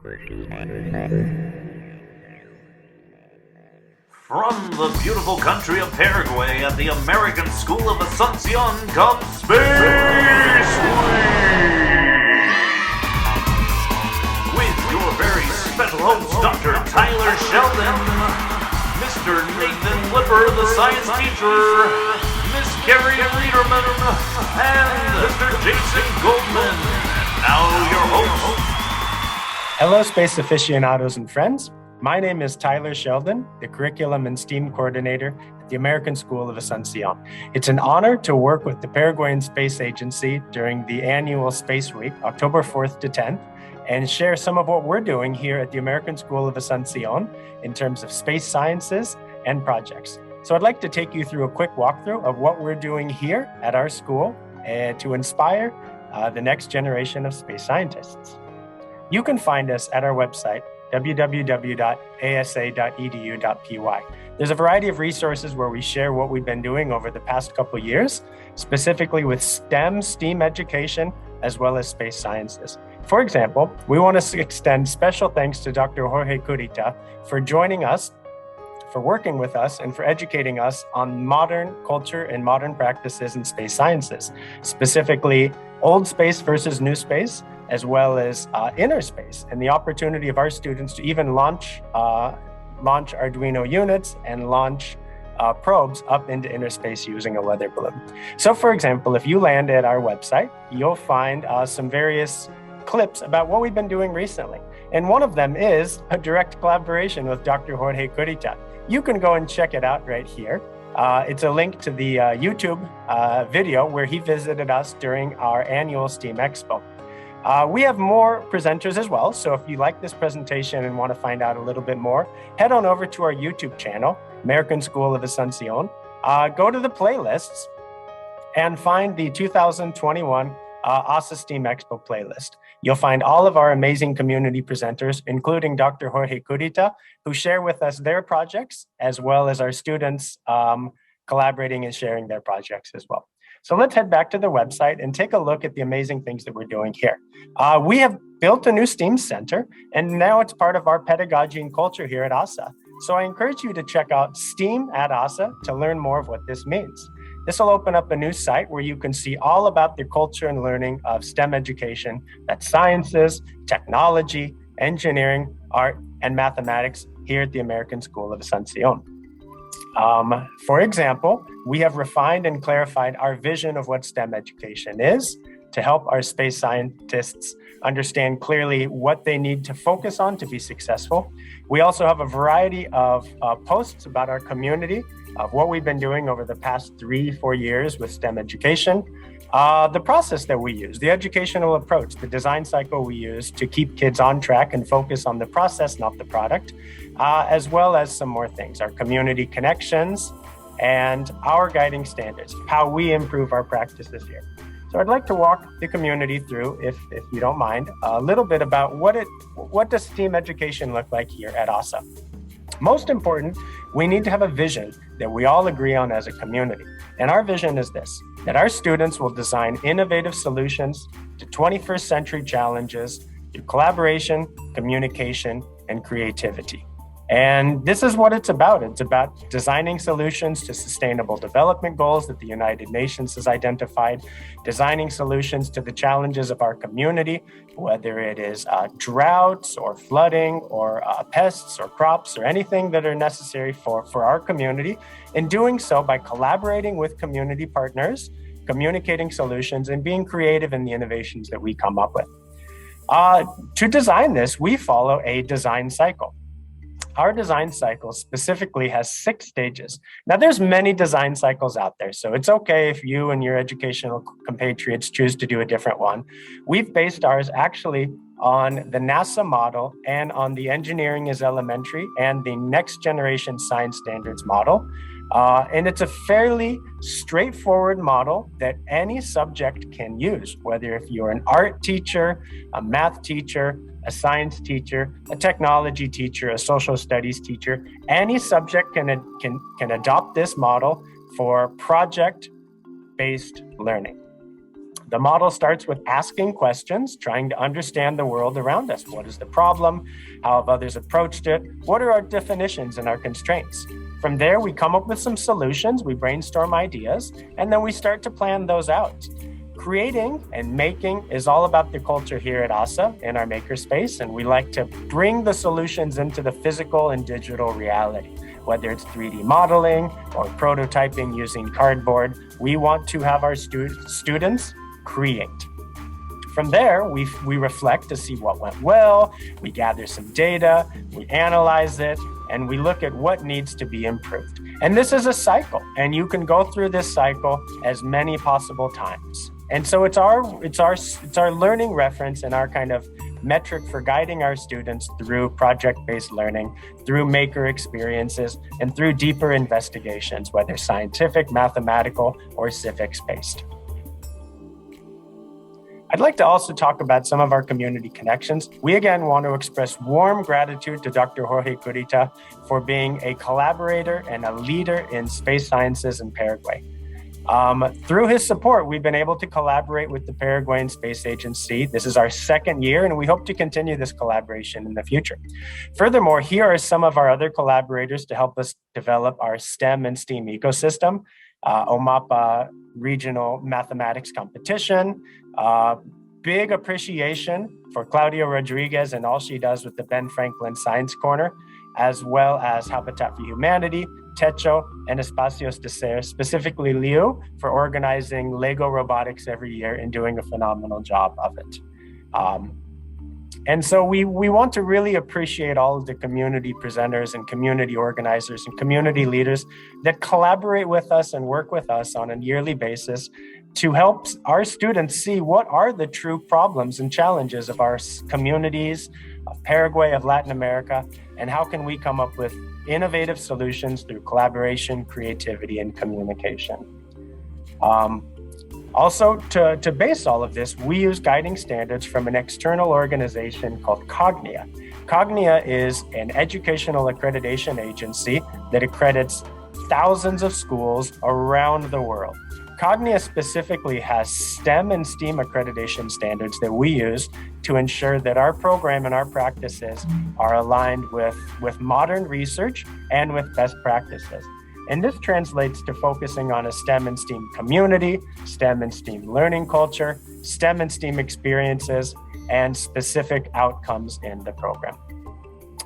From the beautiful country of Paraguay at the American School of Asuncion comes Space Week! With your very special host, Dr. Tyler Sheldon, Mr. Nathan Lipper, the science teacher, Miss Carrie Liederman, and Mr. Jason Goldman. And now your host. Hello, space aficionados and friends. My name is Tyler Sheldon, the Curriculum and STEAM Coordinator at the American School of Asuncion. It's an honor to work with the Paraguayan Space Agency during the annual Space Week, October 4th to 10th, and share some of what we're doing here at the American School of Asuncion in terms of space sciences and projects. So I'd like to take you through a quick walkthrough of what we're doing here at our school to inspire the next generation of space scientists. You can find us at our website, www.asa.edu.py. There's a variety of resources where we share what we've been doing over the past couple of years, specifically with STEAM education, as well as space sciences. For example, we want to extend special thanks to Dr. Jorge Curita for joining us, for working with us, and for educating us on modern culture and modern practices in space sciences, specifically old space versus new space, as well as inner space, and the opportunity of our students to even launch Arduino units and launch probes up into inner space using a weather balloon. So for example, if you land at our website, you'll find some various clips about what we've been doing recently. And one of them is a direct collaboration with Dr. Jorge Curita. You can go and check it out right here. It's a link to the YouTube video where he visited us during our annual STEAM Expo. We have more presenters as well, so if you like this presentation and want to find out a little bit more, head on over to our YouTube channel, American School of Asuncion, go to the playlists and find the 2021 ASA STEAM Expo playlist. You'll find all of our amazing community presenters, including Dr. Jorge Curita, who share with us their projects, as well as our students collaborating and sharing their projects as well. So let's head back to the website and take a look at the amazing things that we're doing here. We have built a new STEAM center, and now it's part of our pedagogy and culture here at ASA. So I encourage you to check out STEAM at ASA to learn more of what this means. This will open up a new site where you can see all about the culture and learning of STEM education, that's sciences, technology, engineering, art, and mathematics here at the American School of Asuncion. For example, we have refined and clarified our vision of what STEM education is to help our space scientists understand clearly what they need to focus on to be successful. We also have a variety of posts about our community, of what we've been doing over the past 3-4 years with STEM education, the process that we use, the educational approach, the design cycle we use to keep kids on track and focus on the process, not the product, as well as some more things, our community connections and our guiding standards, how we improve our practices here. So I'd like to walk the community through, if you don't mind, a little bit about what does STEAM education look like here at ASA. Most important, we need to have a vision that we all agree on as a community. And our vision is this, that our students will design innovative solutions to 21st century challenges through collaboration, communication, and creativity. And this is what it's about. It's about designing solutions to sustainable development goals that the United Nations has identified, designing solutions to the challenges of our community, whether it is droughts or flooding or pests or crops or anything that are necessary for our community, and doing so by collaborating with community partners, communicating solutions, and being creative in the innovations that we come up with. To design this, we follow a design cycle. Our design cycle specifically has 6 stages. Now, there's many design cycles out there, so it's okay if you and your educational compatriots choose to do a different one. We've based ours actually on the NASA model and on the Engineering is Elementary and the Next Generation Science Standards model. And it's a fairly straightforward model that any subject can use, whether if you're an art teacher, a math teacher, a science teacher, a technology teacher, a social studies teacher. Any subject can adopt this model for project-based learning. The model starts with asking questions, trying to understand the world around us. What is the problem? How have others approached it? What are our definitions and our constraints? From there, we come up with some solutions, we brainstorm ideas, and then we start to plan those out. Creating and making is all about the culture here at ASA in our makerspace, and we like to bring the solutions into the physical and digital reality. Whether it's 3D modeling or prototyping using cardboard, we want to have our students create. From there, we reflect to see what went well, we gather some data, we analyze it, and we look at what needs to be improved. And this is a cycle, and you can go through this cycle as many possible times. And so it's our learning reference and our kind of metric for guiding our students through project-based learning, through maker experiences, and through deeper investigations, whether scientific, mathematical, or civics-based. I'd like to also talk about some of our community connections. We again want to express warm gratitude to Dr. Jorge Curita for being a collaborator and a leader in space sciences in Paraguay. Through his support, we've been able to collaborate with the Paraguayan Space Agency. This is our second year, and we hope to continue this collaboration in the future. Furthermore, here are some of our other collaborators to help us develop our STEM and STEAM ecosystem. OMAPA Regional Mathematics Competition, big appreciation for Claudia Rodriguez and all she does with the Ben Franklin Science Corner, as well as Habitat for Humanity, Techo, and Espacios de Ser, specifically Liu, for organizing Lego robotics every year and doing a phenomenal job of it. And so we want to really appreciate all of the community presenters and community organizers and community leaders that collaborate with us and work with us on a yearly basis to help our students see what are the true problems and challenges of our communities, of Paraguay, of Latin America, and how can we come up with innovative solutions through collaboration, creativity, and communication. Also, to base all of this, we use guiding standards from an external organization called Cognia. Cognia is an educational accreditation agency that accredits thousands of schools around the world. Cognia specifically has STEM and STEAM accreditation standards that we use to ensure that our program and our practices are aligned with modern research and with best practices. And this translates to focusing on a STEM and STEAM community, STEM and STEAM learning culture, STEM and STEAM experiences, and specific outcomes in the program.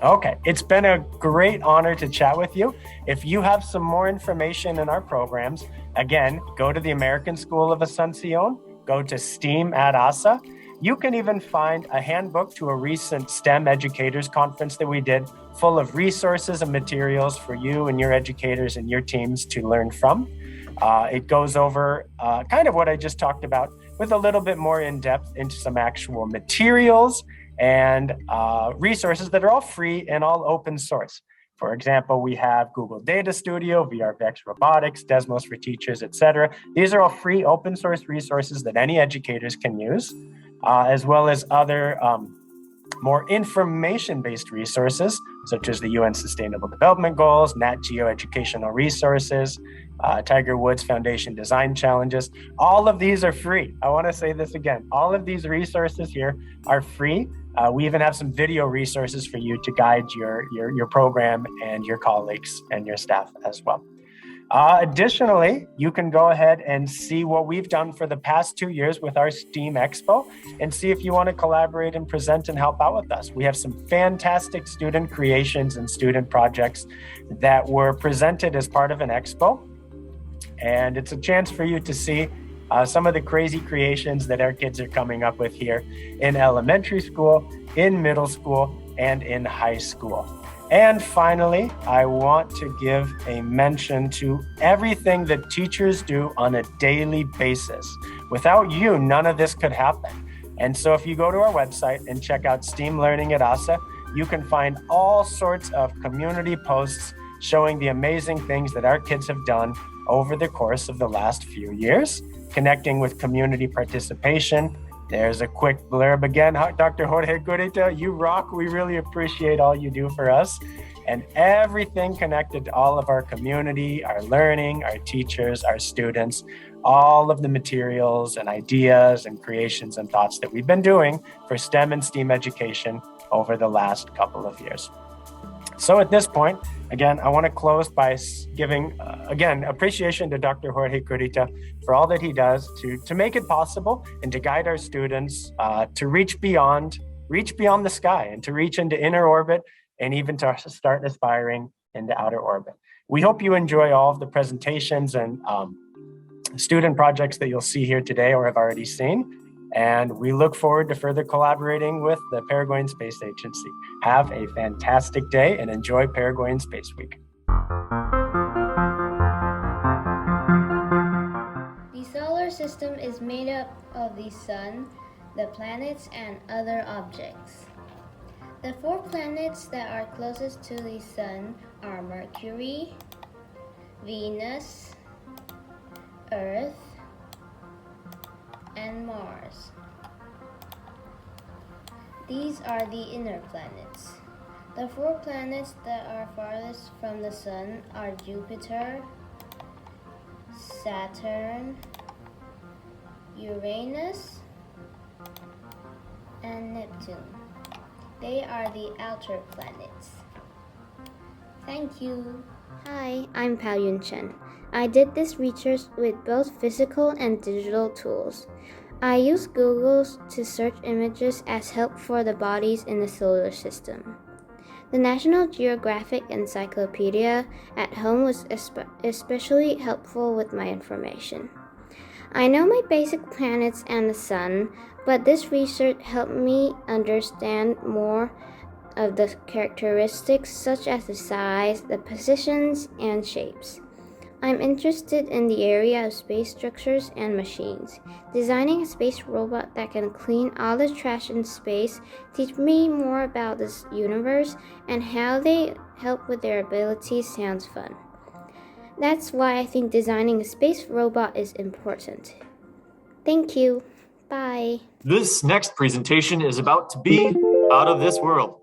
Okay, it's been a great honor to chat with you. If you have some more information in our programs, again, go to the American School of Asuncion, go to STEAM at ASA. You can even find a handbook to a recent STEM educators conference that we did, full of resources and materials for you and your educators and your teams to learn from. It goes over kind of what I just talked about with a little bit more in depth into some actual materials and resources that are all free and all open source. For example, we have Google Data Studio, VRVX Robotics, Desmos for Teachers, etc. These are all free open source resources that any educators can use, as well as other more information-based resources, such as the UN Sustainable Development Goals, Nat Geo Educational Resources, Tiger Woods Foundation Design Challenges. All of these are free. I want to say this again. All of these resources here are free. We even have some video resources for you to guide your program and your colleagues and your staff as well. Additionally, you can go ahead and see what we've done for the past 2 years with our STEAM Expo and see if you want to collaborate and present and help out with us. We have some fantastic student creations and student projects that were presented as part of an expo. And it's a chance for you to see some of the crazy creations that our kids are coming up with here in elementary school, in middle school, and in high school. And finally, I want to give a mention to everything that teachers do on a daily basis. Without you, none of this could happen. And so if you go to our website and check out STEAM Learning at ASA, you can find all sorts of community posts showing the amazing things that our kids have done over the course of the last few years, connecting with community participation, There's a quick blurb again. Dr. Jorge Gurita, you rock. We really appreciate all you do for us and everything connected to all of our community, our learning, our teachers, our students, all of the materials and ideas and creations and thoughts that we've been doing for STEM and STEAM education over the last couple of years. So at this point, again, I want to close by giving, again, appreciation to Dr. Jorge Gurita for all that he does to make it possible and to guide our students to reach beyond the sky and to reach into inner orbit and even to start aspiring into outer orbit. We hope you enjoy all of the presentations and student projects that you'll see here today or have already seen. And we look forward to further collaborating with the Paraguayan Space Agency. Have a fantastic day and enjoy Paraguayan Space Week. The solar system is made up of the sun, the planets, and other objects. The 4 planets that are closest to the sun are Mercury, Venus, Earth, and Mars. These are the inner planets. The 4 planets that are farthest from the sun are Jupiter, Saturn, Uranus, and Neptune. They are the outer planets. Thank you. Hi, I'm Pao Yun Chen. I did this research with both physical and digital tools. I use Google to search images as help for the bodies in the solar system. The National Geographic Encyclopedia at home was especially helpful with my information. I know my basic planets and the sun, but this research helped me understand more of the characteristics such as the size, the positions, and shapes. I'm interested in the area of space structures and machines. Designing a space robot that can clean all the trash in space teach me more about this universe and how they help with their abilities sounds fun. That's why I think designing a space robot is important. Thank you. Bye. This next presentation is about to be out of this world.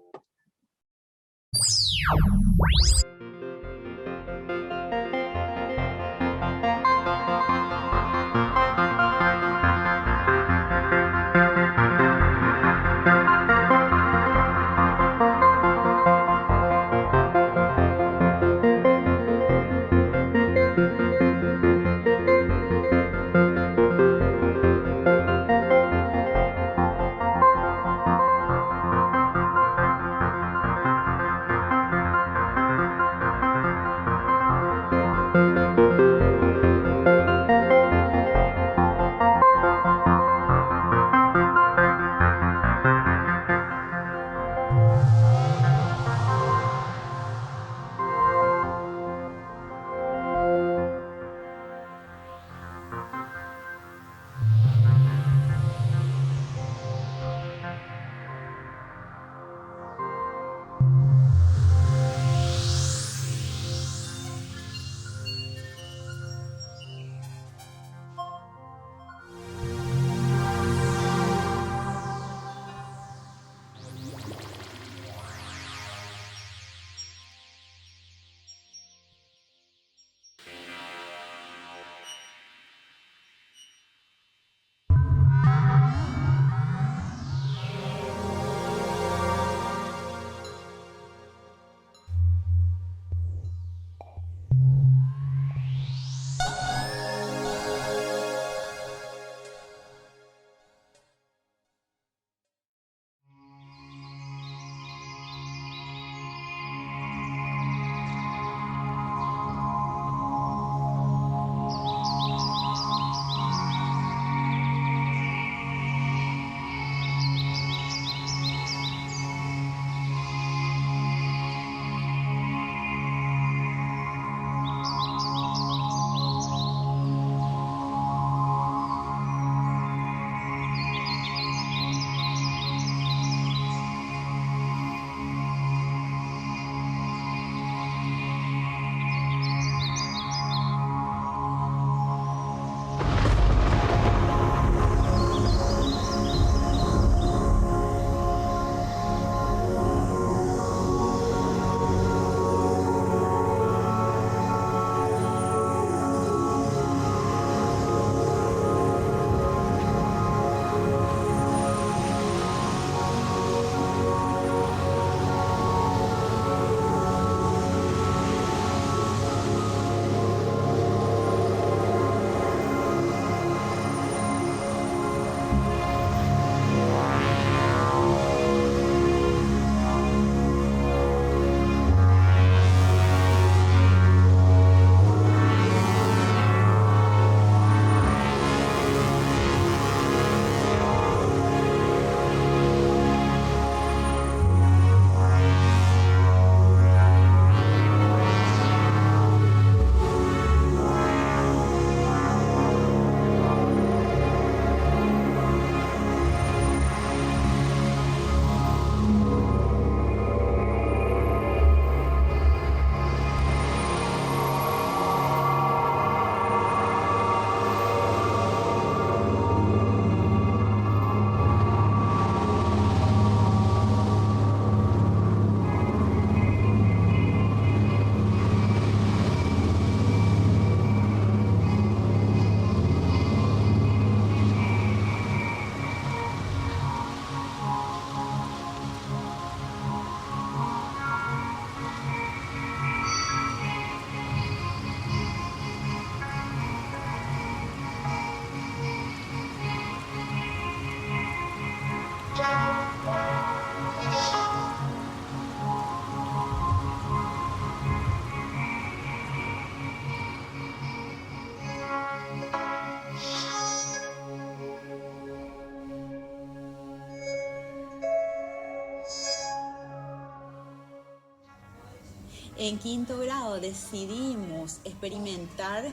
En quinto grado decidimos experimentar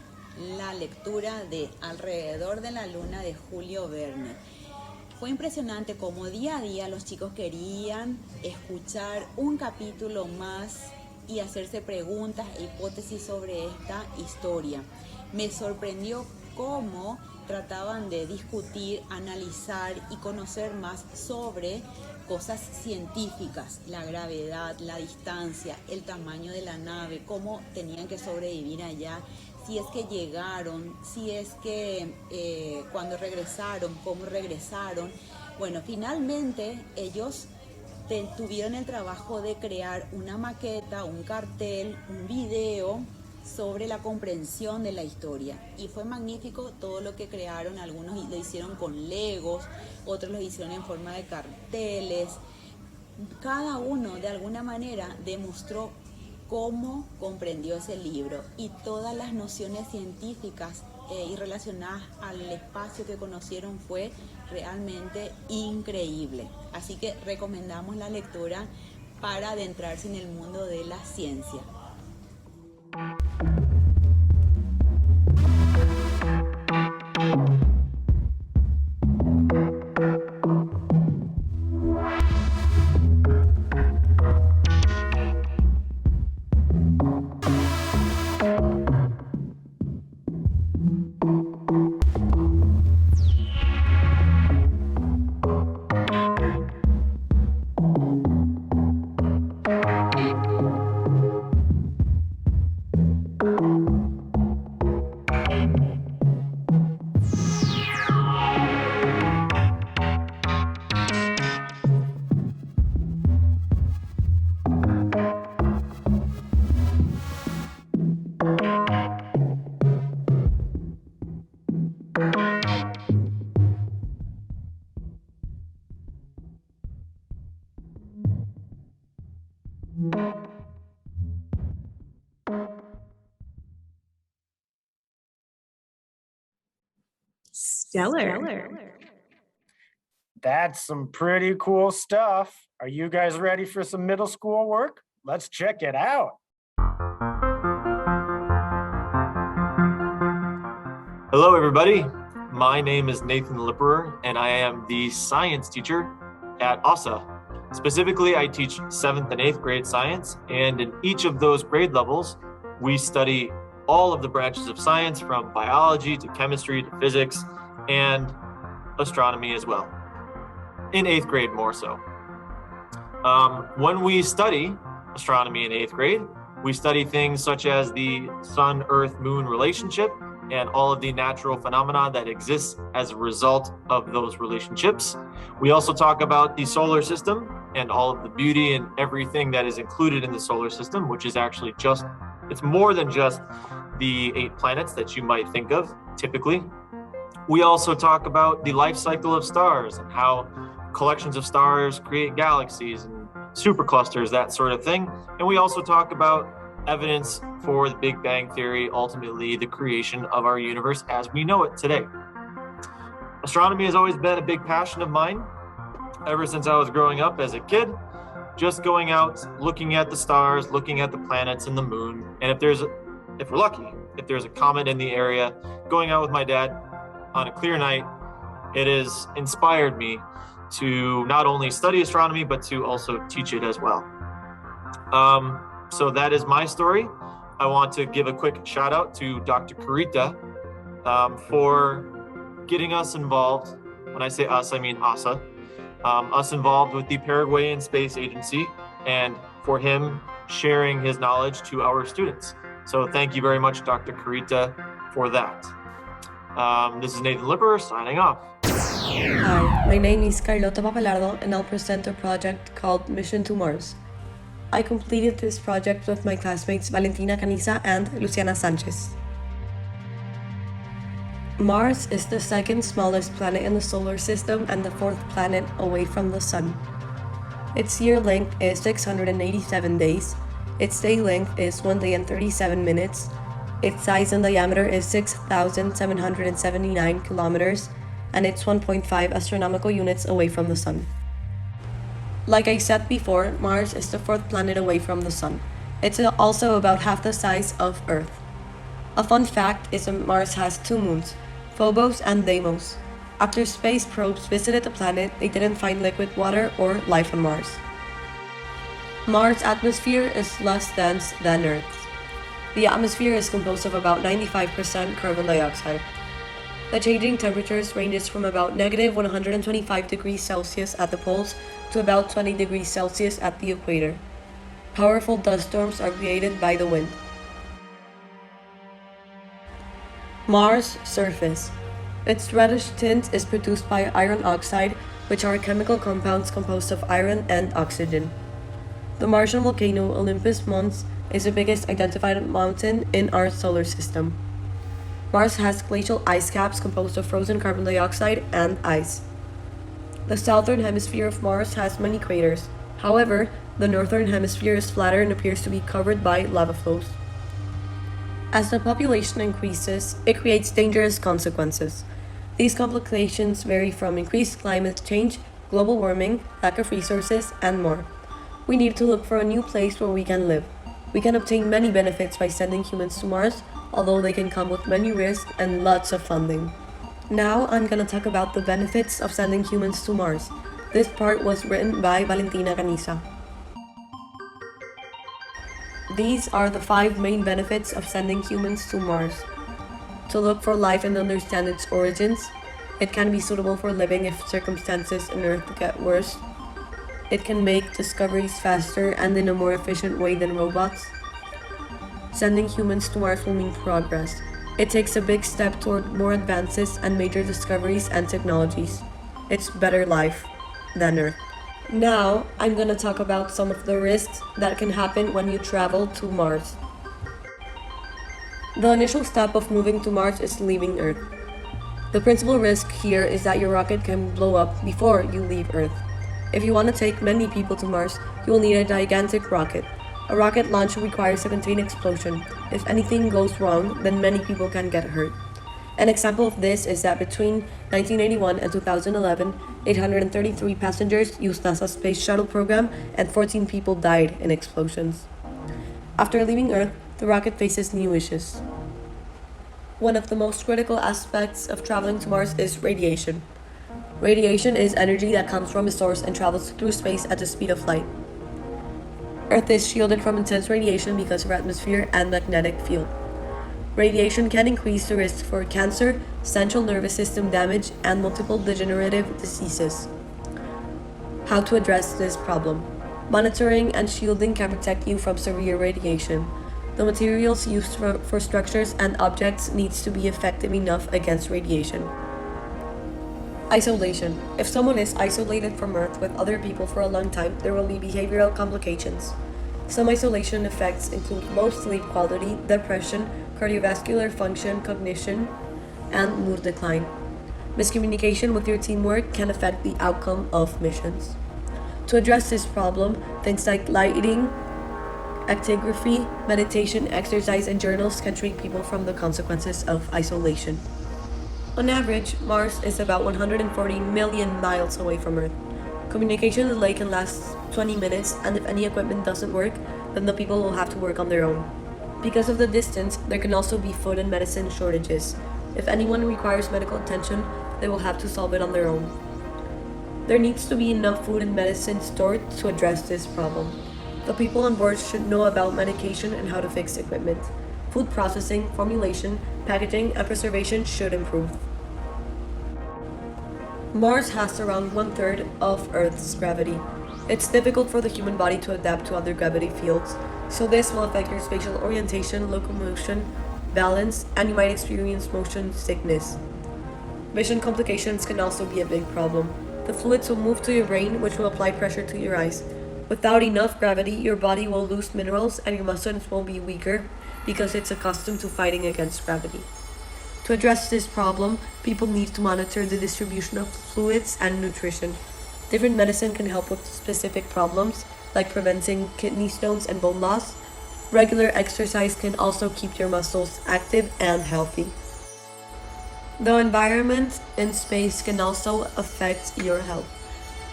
la lectura de Alrededor de la Luna de Julio Verne. Fue impresionante cómo día a día los chicos querían escuchar un capítulo más y hacerse preguntas e hipótesis sobre esta historia. Me sorprendió cómo trataban de discutir, analizar y conocer más sobre cosas científicas, la gravedad, la distancia, el tamaño de la nave, cómo tenían que sobrevivir allá, si es que llegaron, si es que cuando regresaron, cómo regresaron. Bueno, finalmente ellos tuvieron el trabajo de crear una maqueta, un cartel, un video sobre la comprensión de la historia, y fue magnífico todo lo que crearon. Algunos lo hicieron con legos, otros lo hicieron en forma de carteles. Cada uno de alguna manera demostró cómo comprendió ese libro, y todas las nociones científicas y relacionadas al espacio que conocieron fue realmente increíble. Así que recomendamos la lectura para adentrarse en el mundo de la ciencia. Stellar. That's some pretty cool stuff. Are you guys ready for some middle school work? Let's check it out. Hello, everybody. My name is Nathan Lipperer, and I am the science teacher at ASA. Specifically, I teach 7th and 8th grade science, and in each of those grade levels, we study all of the branches of science, from biology to chemistry to physics and astronomy as well. In 8th grade, more so. When we study astronomy in 8th grade, we study things such as the sun, earth, moon relationship and all of the natural phenomena that exist as a result of those relationships. We also talk about the solar system and all of the beauty and everything that is included in the solar system, which is actually it's more than just the 8 planets that you might think of typically. We also talk about the life cycle of stars and how collections of stars create galaxies and superclusters, that sort of thing. And we also talk about evidence for the Big Bang Theory, ultimately the creation of our universe as we know it today. Astronomy has always been a big passion of mine ever since I was growing up as a kid, just going out, looking at the stars, looking at the planets and the moon. And if we're lucky, if there's a comet in the area, going out with my dad on a clear night, it has inspired me to not only study astronomy, but to also teach it as well. So that is my story. I want to give a quick shout out to Dr. Carita for getting us involved. When I say us, I mean ASA. Us involved with the Paraguayan Space Agency, and for him sharing his knowledge to our students. So thank you very much, Dr. Carita, for that. This is Nathan Lipper signing off. Hi, my name is Carlota Papalardo, and I'll present a project called Mission to Mars. I completed this project with my classmates Valentina Caniza and Luciana Sanchez. Mars is the second smallest planet in the solar system and the 4th planet away from the Sun. Its year length is 687 days, its day length is 1 day and 37 minutes, its size and diameter is 6,779 kilometers, and it's 1.5 astronomical units away from the Sun. Like I said before, Mars is the 4th planet away from the Sun. It's also about half the size of Earth. A fun fact is that Mars has 2 moons, Phobos and Deimos. After space probes visited the planet, they didn't find liquid water or life on Mars. Mars' atmosphere is less dense than Earth's. The atmosphere is composed of about 95% carbon dioxide. The changing temperatures ranges from about negative 125 degrees Celsius at the poles to about 20 degrees Celsius at the equator. Powerful dust storms are created by the wind. Mars' surface. Its reddish tint is produced by iron oxide, which are chemical compounds composed of iron and oxygen. The Martian volcano Olympus Mons is the biggest identified mountain in our solar system. Mars has glacial ice caps composed of frozen carbon dioxide and ice. The southern hemisphere of Mars has many craters. However, the northern hemisphere is flatter and appears to be covered by lava flows. As the population increases, it creates dangerous consequences. These complications vary from increased climate change, global warming, lack of resources, and more. We need to look for a new place where we can live. We can obtain many benefits by sending humans to Mars, although they can come with many risks and lots of funding. Now I'm gonna talk about the benefits of sending humans to Mars. This part was written by Valentina Caniza. These are the 5 main benefits of sending humans to Mars. To look for life and understand its origins. It can be suitable for living if circumstances on Earth get worse. It can make discoveries faster and in a more efficient way than robots. Sending humans to Mars will mean progress. It takes a big step toward more advances and major discoveries and technologies. It's better life than Earth. Now, I'm gonna talk about some of the risks that can happen when you travel to Mars. The initial step of moving to Mars is leaving Earth. The principal risk here is that your rocket can blow up before you leave Earth. If you want to take many people to Mars, you will need a gigantic rocket. A rocket launch requires a contained explosion. If anything goes wrong, then many people can get hurt. An example of this is that between 1981 and 2011, 833 passengers used NASA's Space Shuttle program and 14 people died in explosions. After leaving Earth, the rocket faces new issues. One of the most critical aspects of traveling to Mars is radiation. Radiation is energy that comes from a source and travels through space at the speed of light. Earth is shielded from intense radiation because of our atmosphere and magnetic field. Radiation can increase the risk for cancer, central nervous system damage, and multiple degenerative diseases. How to address this problem? Monitoring and shielding can protect you from severe radiation. The materials used for structures and objects needs to be effective enough against radiation. Isolation. If someone is isolated from Earth with other people for a long time, there will be behavioral complications. Some isolation effects include low sleep quality, depression, cardiovascular function, cognition, and mood decline. Miscommunication with your teamwork can affect the outcome of missions. To address this problem, things like lighting, actigraphy, meditation, exercise, and journals can treat people from the consequences of isolation. On average, Mars is about 140 million miles away from Earth. Communication delay can last 20 minutes, and if any equipment doesn't work, then the people will have to work on their own. Because of the distance, there can also be food and medicine shortages. If anyone requires medical attention, they will have to solve it on their own. There needs to be enough food and medicine stored to address this problem. The people on board should know about medication and how to fix equipment. Food processing, formulation, packaging, and preservation should improve. Mars has around 1/3 of Earth's gravity. It's difficult for the human body to adapt to other gravity fields, so this will affect your spatial orientation, locomotion, balance, and you might experience motion sickness. Vision complications can also be a big problem. The fluids will move to your brain, which will apply pressure to your eyes. Without enough gravity, your body will lose minerals and your muscles will be weaker because it's accustomed to fighting against gravity. To address this problem, people need to monitor the distribution of fluids and nutrition. Different medicine can help with specific problems, like preventing kidney stones and bone loss. Regular exercise can also keep your muscles active and healthy. The environment in space can also affect your health.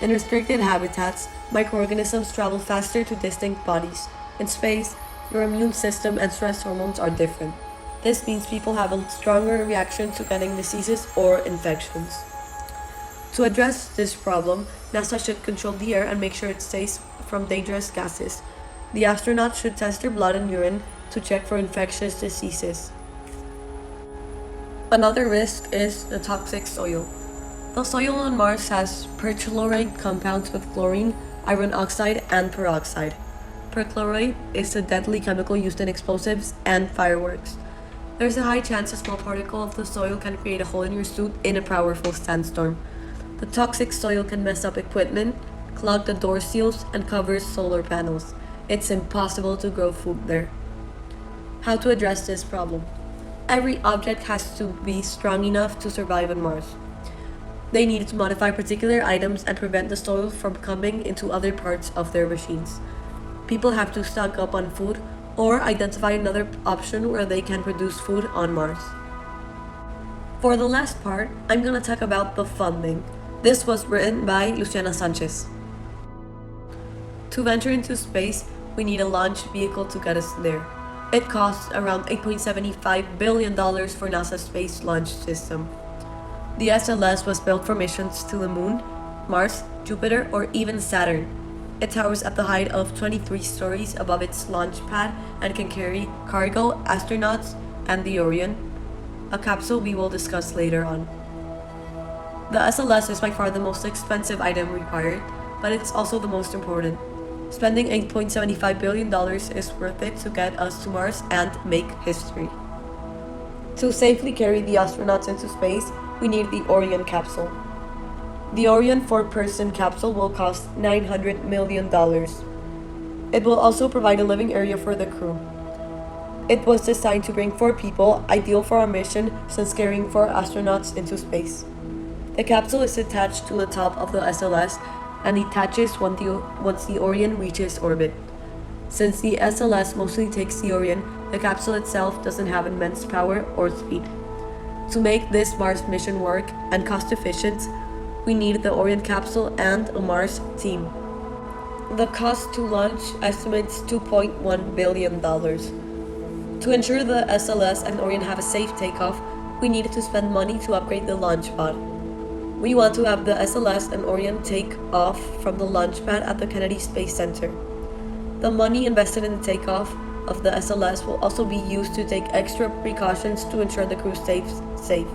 In restricted habitats, microorganisms travel faster to distinct bodies. In space, your immune system and stress hormones are different. This means people have a stronger reaction to getting diseases or infections. To address this problem, NASA should control the air and make sure it stays from dangerous gases. The astronauts should test their blood and urine to check for infectious diseases. Another risk is the toxic soil. The soil on Mars has perchlorate compounds with chlorine, iron oxide, and peroxide. Perchlorate is a deadly chemical used in explosives and fireworks. There's a high chance a small particle of the soil can create a hole in your suit in a powerful sandstorm. The toxic soil can mess up equipment, clog the door seals, and cover solar panels. It's impossible to grow food there. How to address this problem? Every object has to be strong enough to survive on Mars. They needed to modify particular items and prevent the soil from coming into other parts of their machines. People have to stock up on food or identify another option where they can produce food on Mars. For the last part, I'm going to talk about the funding. This was written by Luciana Sanchez. To venture into space, we need a launch vehicle to get us there. It costs around $8.75 billion for NASA's Space Launch System. The SLS was built for missions to the Moon, Mars, Jupiter, or even Saturn. It towers at the height of 23 stories above its launch pad and can carry cargo, astronauts, and the Orion, a capsule we will discuss later on. The SLS is by far the most expensive item required, but it's also the most important. Spending $8.75 billion is worth it to get us to Mars and make history. To safely carry the astronauts into space, we need the Orion capsule. The Orion 4-person capsule will cost $900 million. It will also provide a living area for the crew. It was designed to bring 4 people, ideal for our mission since carrying 4 astronauts into space. The capsule is attached to the top of the SLS and detaches once the Orion reaches orbit. Since the SLS mostly takes the Orion, the capsule itself doesn't have immense power or speed. To make this Mars mission work and cost efficient, we need the Orion capsule and a Mars team. The cost to launch estimates $2.1 billion. To ensure the SLS and Orion have a safe takeoff, we needed to spend money to upgrade the launch pod. We want to have the SLS and Orion take off from the launch pad at the Kennedy Space Center. The money invested in the takeoff of the SLS will also be used to take extra precautions to ensure the crew stays safe.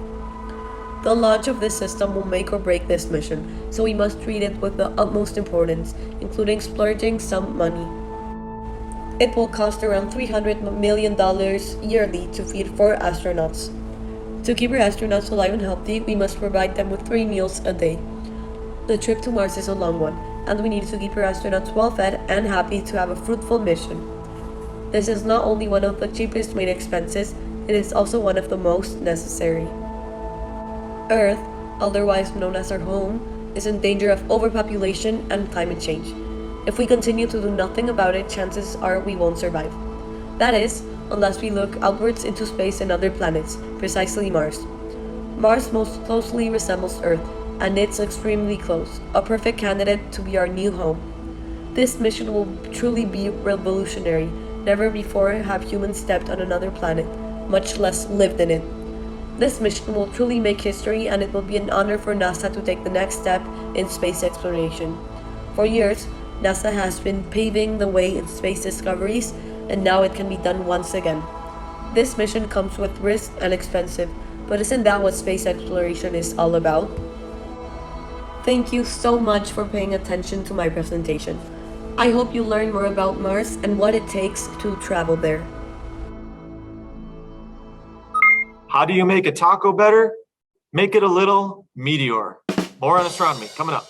The launch of this system will make or break this mission, so we must treat it with the utmost importance, including splurging some money. It will cost around $300 million yearly to feed 4 astronauts. To keep our astronauts alive and healthy, we must provide them with 3 meals a day. The trip to Mars is a long one, and we need to keep our astronauts well fed and happy to have a fruitful mission. This is not only one of the cheapest main expenses, it is also one of the most necessary. Earth, otherwise known as our home, is in danger of overpopulation and climate change. If we continue to do nothing about it, chances are we won't survive. That is, unless we look outwards into space and other planets, precisely Mars. Mars most closely resembles Earth, and it's extremely close, a perfect candidate to be our new home. This mission will truly be revolutionary. Never before have humans stepped on another planet, much less lived in it. This mission will truly make history, and it will be an honor for NASA to take the next step in space exploration. For years, NASA has been paving the way in space discoveries, and now it can be done once again. This mission comes with risk and expensive, but isn't that what space exploration is all about? Thank you so much for paying attention to my presentation. I hope you learn more about Mars and what it takes to travel there. How do you make a taco better? Make it a little meteor. More on astronomy coming up.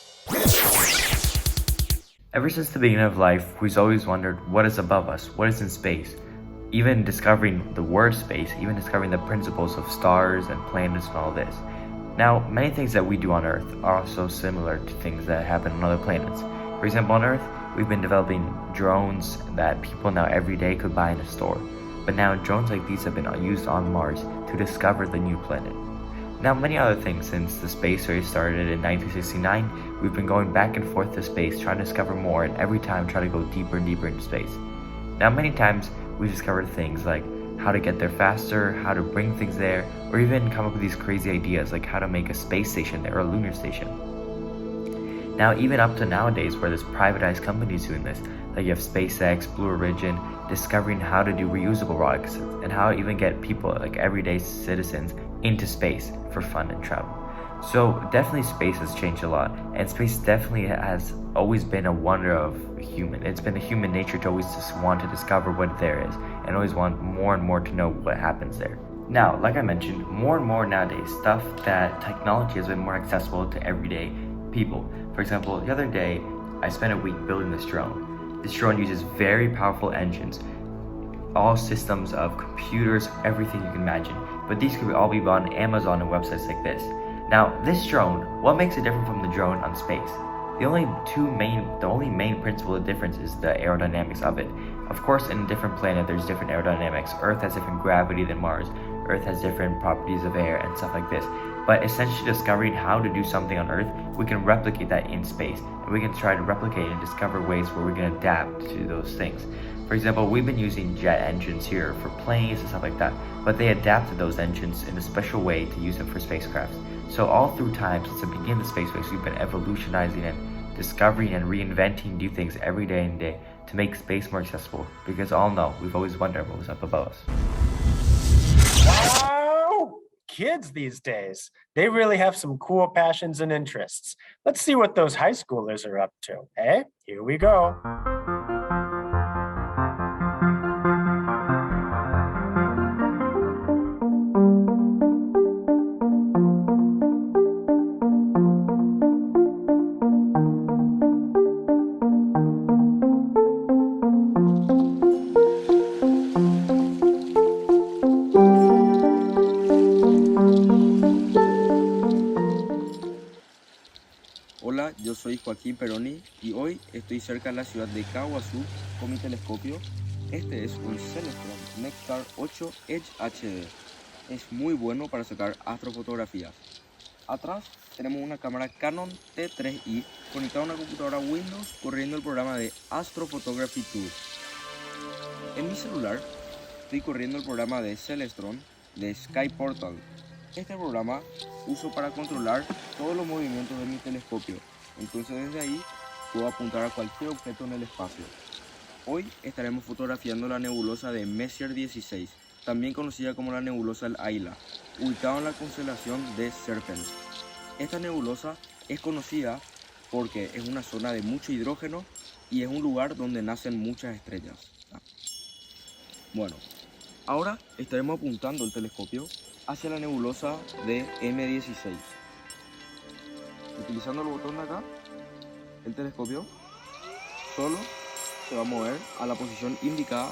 Ever since the beginning of life, we've always wondered what is above us, what is in space. Even discovering the word space, even discovering the principles of stars and planets and all this. Now, many things that we do on Earth are also similar to things that happen on other planets. For example, on Earth, we've been developing drones that people now every day could buy in a store. But now drones like these have been used on Mars to discover the new planet. Now, many other things. Since the space race started in 1969, we've been going back and forth to space trying to discover more, and every time try to go deeper and deeper into space. Now, many times we discovered things like how to get there faster, how to bring things there, or even come up with these crazy ideas like how to make a space station there or a lunar station. Now, even up to nowadays, where there's privatized companies doing this, like you have SpaceX, Blue Origin, discovering how to do reusable rockets and how to even get people, like everyday citizens, into space for fun and travel. So definitely space has changed a lot, and space definitely has always been a wonder of human. It's been a human nature to always just want to discover what there is and always want more and more to know what happens there. Now, like I mentioned, more and more nowadays, stuff that technology has been more accessible to everyday people. For example, the other day, I spent a week building this drone. This drone uses very powerful engines, all systems of computers, everything you can imagine. But these could all be bought on Amazon and websites like this. Now, this drone, what makes it different from the drone on space? The only main principle of difference is the aerodynamics of it. Of course, in a different planet, there's different aerodynamics. Earth has different gravity than Mars. Earth has different properties of air and stuff like this. But essentially discovering how to do something on Earth, we can replicate that in space. And we can try to replicate and discover ways where we can adapt to those things. For example, we've been using jet engines here for planes and stuff like that, but they adapted those engines in a special way to use them for spacecrafts. So all through time, since the beginning of the space race, we've been evolutionizing and discovering and reinventing new things every day and day to make space more accessible, because all know, we've always wondered what was up above us. Wow! Kids these days, they really have some cool passions and interests. Let's see what those high schoolers are up to, eh? Here we go. Hola, yo soy Joaquín Peroni y hoy estoy cerca de la ciudad de Kawasu con mi telescopio. Este es un Celestron Nexstar 8 Edge HD. Es muy bueno para sacar astrofotografías. Atrás tenemos una cámara Canon T3i conectada a una computadora Windows corriendo el programa de Astro Photography Tool. En mi celular estoy corriendo el programa de Celestron de Sky Portal. Este programa uso para controlar todos los movimientos de mi telescopio, entonces desde ahí puedo apuntar a cualquier objeto en el espacio. Hoy estaremos fotografiando la nebulosa de Messier 16, también conocida como la nebulosa del Ayla, ubicada en la constelación de Serpens. Esta nebulosa es conocida porque es una zona de mucho hidrógeno y es un lugar donde nacen muchas estrellas. Bueno, ahora estaremos apuntando el telescopio hacia la nebulosa de M16. Utilizando el botón de acá, el telescopio solo se va a mover a la posición indicada.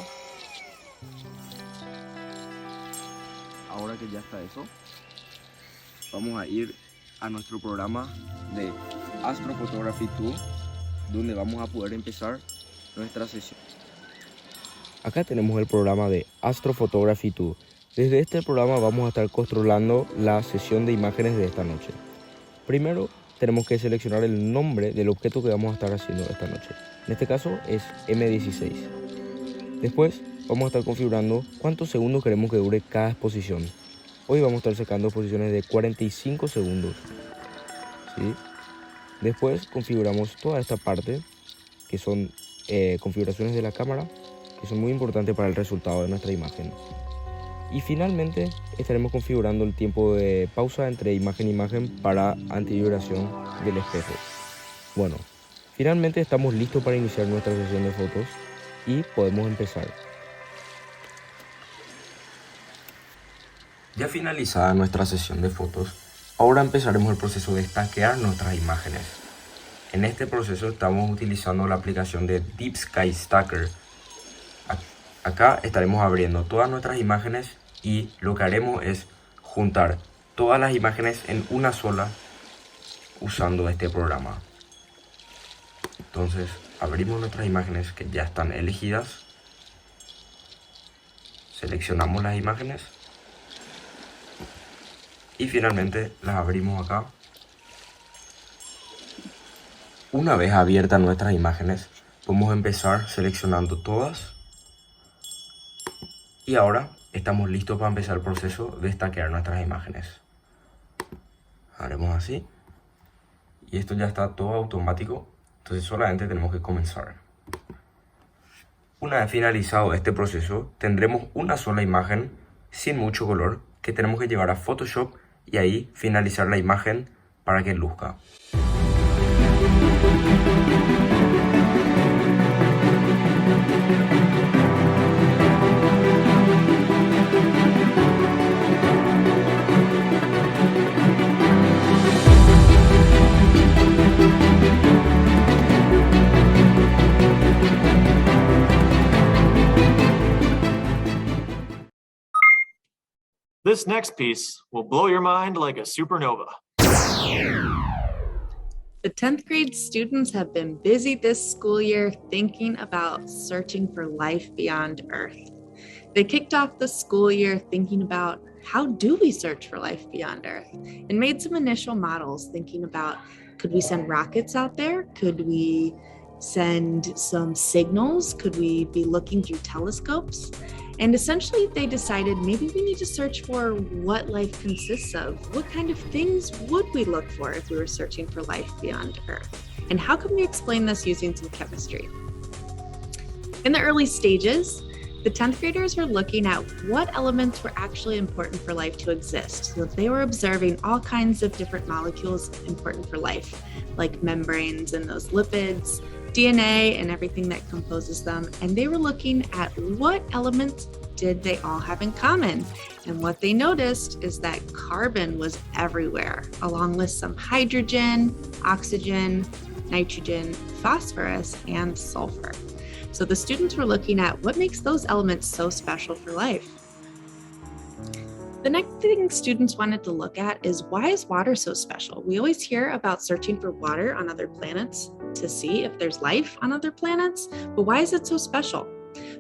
Ahora que ya está eso, vamos a ir a nuestro programa de Astro Photography Tool, donde vamos a poder empezar nuestra sesión. Acá tenemos el programa de Astro Photography Tool. Desde este programa vamos a estar controlando la sesión de imágenes de esta noche. Primero tenemos que seleccionar el nombre del objeto que vamos a estar haciendo esta noche. En este caso es M16. Después vamos a estar configurando cuántos segundos queremos que dure cada exposición. Hoy vamos a estar sacando exposiciones de 45 segundos. ¿Sí? Después configuramos toda esta parte, que son configuraciones de la cámara, que son muy importantes para el resultado de nuestra imagen. Y finalmente estaremos configurando el tiempo de pausa entre imagen e imagen para antivibración del espejo. Bueno, finalmente estamos listos para iniciar nuestra sesión de fotos y podemos empezar. Ya finalizada nuestra sesión de fotos, ahora empezaremos el proceso de stackear nuestras imágenes. En este proceso estamos utilizando la aplicación de Deep Sky Stacker. Acá estaremos abriendo todas nuestras imágenes y lo que haremos es juntar todas las imágenes en una sola usando este programa. Entonces abrimos nuestras imágenes que ya están elegidas, seleccionamos las imágenes y finalmente las abrimos acá. Una vez abiertas nuestras imágenes, podemos empezar seleccionando todas Y ahora estamos listos para empezar el proceso de stackear nuestras imágenes. Haremos así. Y esto ya está todo automático, entonces solamente tenemos que comenzar. Una vez finalizado este proceso, tendremos una sola imagen sin mucho color que tenemos que llevar a Photoshop y ahí finalizar la imagen para que luzca. This next piece will blow your mind like a supernova. The 10th grade students have been busy this school year thinking about searching for life beyond Earth. They kicked off the school year thinking about how do we search for life beyond Earth, and made some initial models thinking about, could we send rockets out there? Could we send some signals? Could we be looking through telescopes? And essentially they decided maybe we need to search for what life consists of. What kind of things would we look for if we were searching for life beyond Earth? And how can we explain this using some chemistry? In the early stages, the 10th graders were looking at what elements were actually important for life to exist. So they were observing all kinds of different molecules important for life, like membranes and those lipids, DNA and everything that composes them. And they were looking at what elements did they all have in common. And what they noticed is that carbon was everywhere, along with some hydrogen, oxygen, nitrogen, phosphorus, and sulfur. So the students were looking at what makes those elements so special for life. The next thing students wanted to look at is, why is water so special? We always hear about searching for water on other planets to see if there's life on other planets, but why is it so special?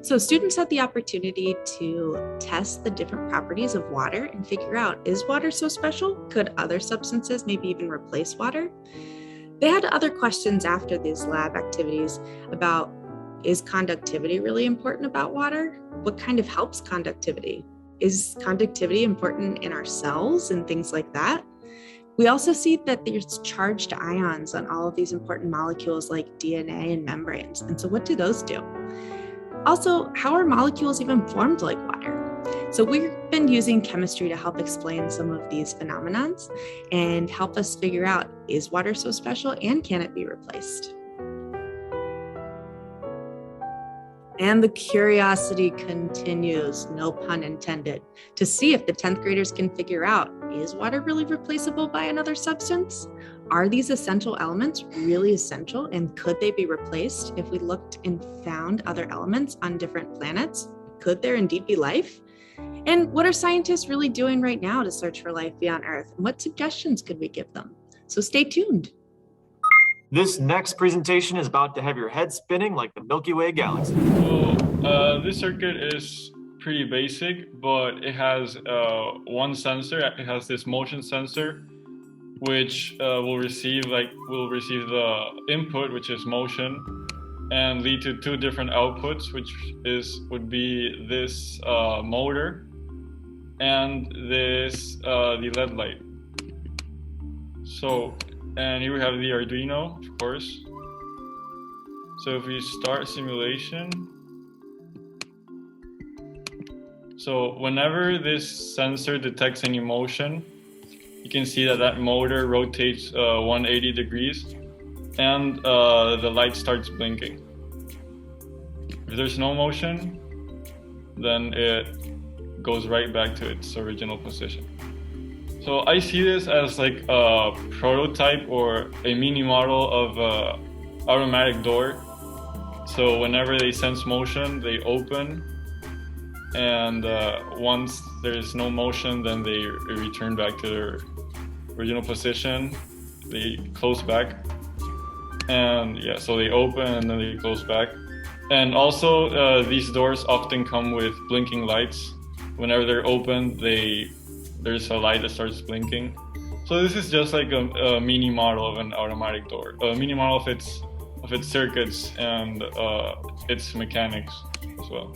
So students had the opportunity to test the different properties of water and figure out, is water so special? Could other substances maybe even replace water? They had other questions after these lab activities about, is conductivity really important about water? What kind of helps conductivity? Is conductivity important in our cells and things like that? We also see that there's charged ions on all of these important molecules like DNA and membranes. And so what do those do? Also, how are molecules even formed like water? So we've been using chemistry to help explain some of these phenomenons and help us figure out, is water so special and can it be replaced? And the curiosity continues, no pun intended, to see if the 10th graders can figure out, is water really replaceable by another substance? Are these essential elements really essential, and could they be replaced if we looked and found other elements on different planets? Could there indeed be life? And what are scientists really doing right now to search for life beyond Earth? And what suggestions could we give them? So stay tuned. This next presentation is about to have your head spinning like the Milky Way galaxy. Well, this circuit is pretty basic, but it has one sensor. It has this motion sensor, which will receive the input, which is motion, and lead to two different outputs, which would be this motor and this the LED light. So. And here we have the Arduino, of course. So if we start simulation, so whenever this sensor detects any motion, you can see that motor rotates 180 degrees and the light starts blinking. If there's no motion, then it goes right back to its original position. So I see this as like a prototype or a mini model of an automatic door. So whenever they sense motion, they open, and once there's no motion, then they return back to their original position. They close back, and yeah, so they open and then they close back. And also these doors often come with blinking lights. Whenever they're open, there's a light that starts blinking. So this is just like a mini model of an automatic door, a mini model of its circuits and its mechanics as well.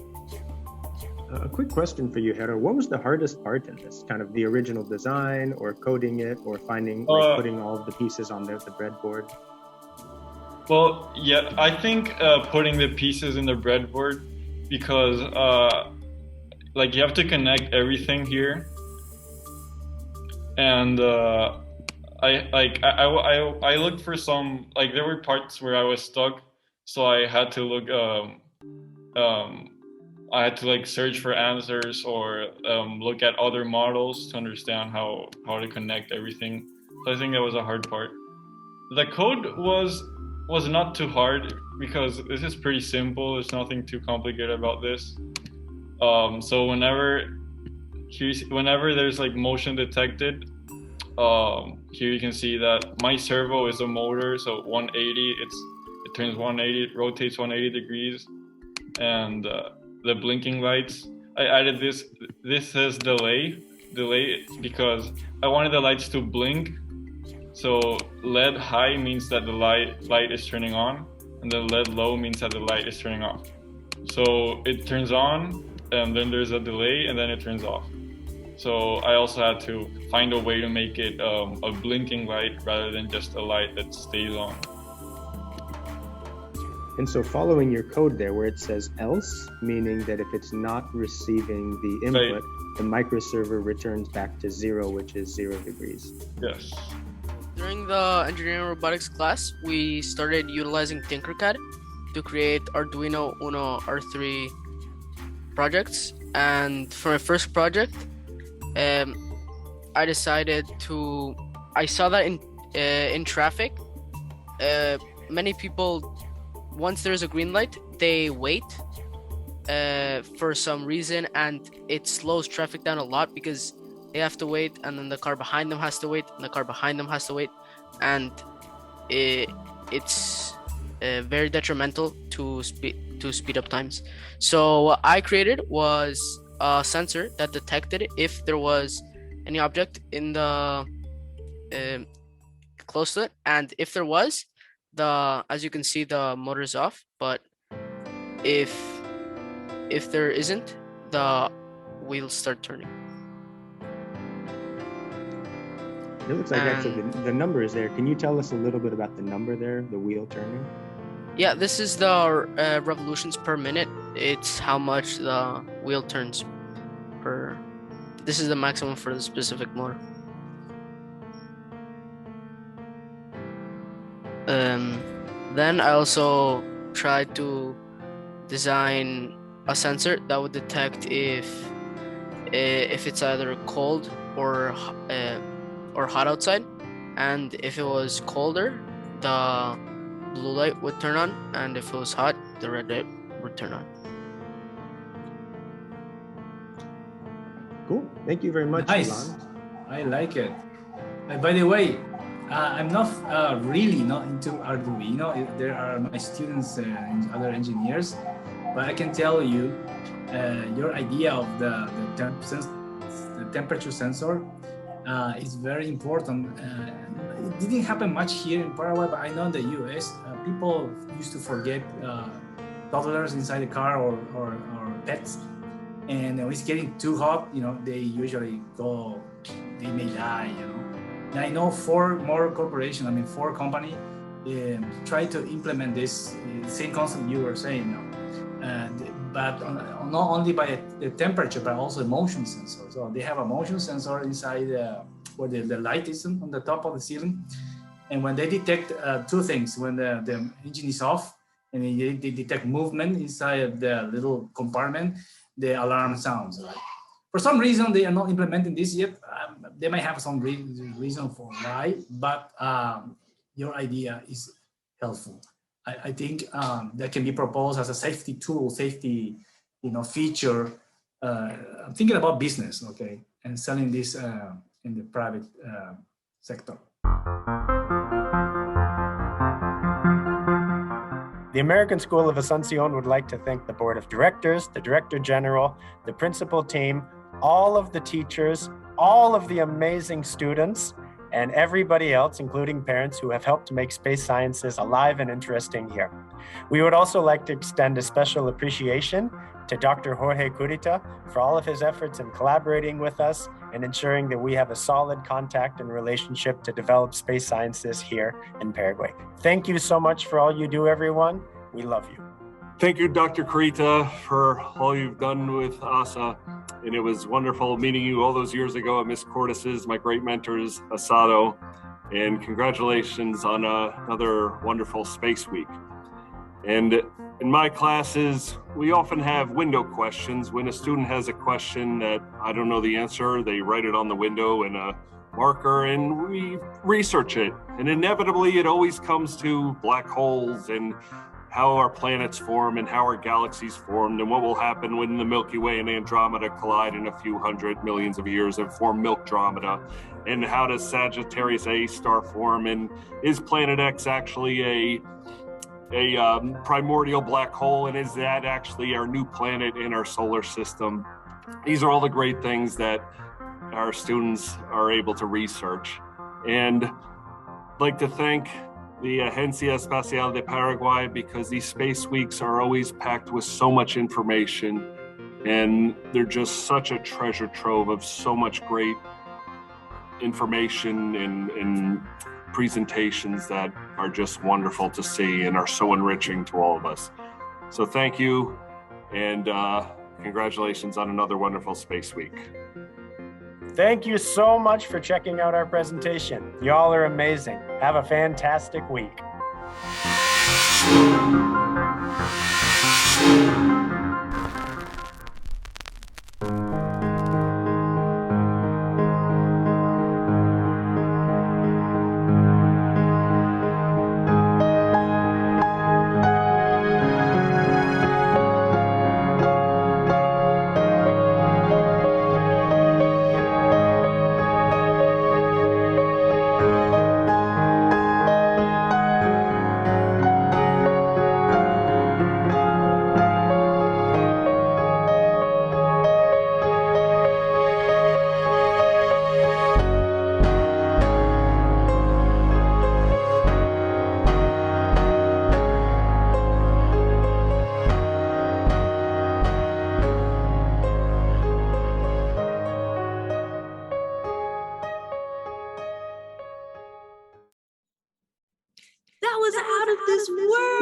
A quick question for you, Hero. What was the hardest part in this? Kind of the original design, or coding it, or finding, putting all of the pieces on the breadboard? Well, yeah, I think putting the pieces in the breadboard, because like you have to connect everything here, and I looked for some, like there were parts where I was stuck, so I had to look I had to like search for answers or look at other models to understand how to connect everything. So I think that was a hard part. The code was not too hard because this is pretty simple. There's nothing too complicated about this. So whenever there's like motion detected, here you can see that my servo is a motor, so 180. It turns 180, it rotates 180 degrees, and the blinking lights, I added this. This says delay because I wanted the lights to blink. So LED high means that the light is turning on, and then LED low means that the light is turning off. So it turns on, and then there's a delay, and then it turns off. So I also had to find a way to make it a blinking light rather than just a light that stays on. And so following your code there where it says else, meaning that if it's not receiving the input, right, the microserver returns back to 0, which is 0 degrees. Yes. During the engineering robotics class, we started utilizing Tinkercad to create Arduino Uno R3 projects. And for my first project, I decided I saw that in traffic, many people, once there's a green light, they wait for some reason, and it slows traffic down a lot because they have to wait, and then the car behind them has to wait, and the car behind them has to wait, and it's very detrimental to speed up times. So what I created was a sensor that detected if there was any object in the close to it, and if there was, as you can see, the motor's off, but if there isn't, the wheels start turning. It looks like actually the number is there. Can you tell us a little bit about the number there, the wheel turning? Yeah, this is the revolutions per minute. It's how much the wheel turns per. This is the maximum for the specific motor. Then I also tried to design a sensor that would detect if it's either cold or hot outside, and if it was colder, the blue light would turn on, and if it was hot, the red light would turn on. Cool. Thank you very much, Nice. Ilan. I like it. By the way, I'm not really not into Arduino. There are my students and other engineers, but I can tell you, your idea of the temperature sensor is very important. It didn't happen much here in Paraguay, but I know in the US, people used to forget toddlers inside the car or pets, and when it's getting too hot, they usually they may die, And I know 4 more corporations, 4 companies, try to implement this same concept you were saying, but not only by the temperature, but also a motion sensor. So they have a motion sensor inside where the light is on the top of the ceiling. And when they detect 2 things, when the engine is off and they detect movement inside the little compartment, the alarm sounds. Right? For some reason, they are not implementing this yet. They might have some reason for why, but your idea is helpful. I think that can be proposed as a safety tool, safety, feature. I'm thinking about business, okay, and selling this in the private sector. The American School of Asuncion would like to thank the Board of Directors, the Director General, the principal team, all of the teachers, all of the amazing students, and everybody else, including parents, who have helped to make space sciences alive and interesting here. We would also like to extend a special appreciation to Dr. Jorge Curita for all of his efforts in collaborating with us and ensuring that we have a solid contact and relationship to develop space sciences here in Paraguay. Thank you so much for all you do, everyone. We love you. Thank you, Dr. Kurita, for all you've done with ASA. And it was wonderful meeting you all those years ago at Miss Cortes's, my great mentors, Asado. And congratulations on another wonderful Space Week. And in my classes, we often have window questions. When a student has a question that I don't know the answer, they write it on the window in a marker and we research it. And inevitably, it always comes to black holes and how our planets form and how our galaxies formed and what will happen when the Milky Way and Andromeda collide in a few hundred millions of years and form Milkdromeda. And how does Sagittarius A star form? And is Planet X actually a primordial black hole? And is that actually our new planet in our solar system? These are all the great things that our students are able to research. And I'd like to thank the Agencia Espacial de Paraguay, because these space weeks are always packed with so much information and they're just such a treasure trove of so much great information and presentations that are just wonderful to see and are so enriching to all of us. So thank you, and congratulations on another wonderful Space Week. Thank you so much for checking out our presentation. Y'all are amazing. Have a fantastic week. That was out of this world.